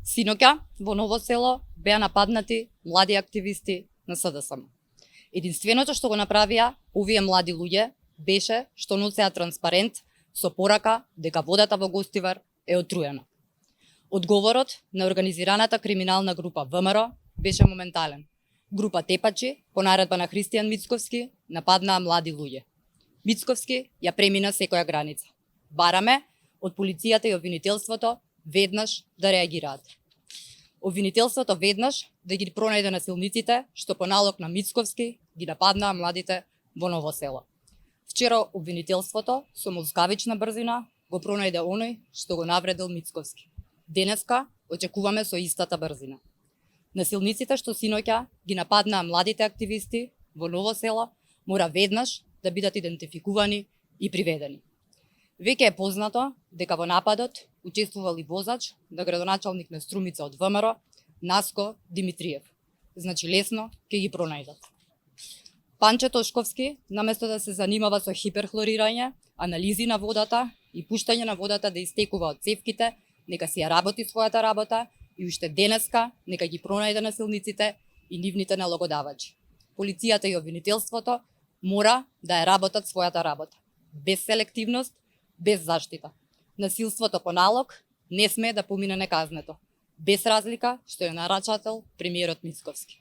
Синоќа во Ново село беа нападнати млади активисти на СДСМ. Единственото што го направија овие млади луѓе беше што носеа транспарент со порака дека водата во Гостивар е отруена. Одговорот на организираната криминална група ВМРО беше моментален. Група тепачи, по наредба на Христијан Мицковски, нападнаа млади луѓе. Мицковски ја премина секоја граница. Бараме од полицијата и обвинителството веднаш да реагираат. Обвинителството веднаш да ги пронајде насилниците што по налог на Мицковски ги нападнаа младите во Ново село. Вчера обвинителството со мозгавична брзина го пронајде оној што го навредил Мицковски. Денеска очекуваме со истата брзина. Насилниците што синоќа ги нападнаа младите активисти во Ново село мора веднаш да бидат идентификувани и приведени. Веќе е познато дека во нападот учествувал и возач на градоначалник на Струмица од ВМРО, Наско Димитриев. Значи лесно ќе ги пронајдат. Панче Тошковски, наместо да се занимава со хиперхлорирање, анализи на водата и пуштање на водата да истекува од цевките, нека си ја работи својата работа и уште денеска нека ги пронајде насилниците и нивните налагодавачи. Полицијата и обвинителството мора да ја работат својата работа, без селективност, без заштита. Насилството по налог не смее да помине неказнето, без разлика што е нарачател премиерот Мицковски.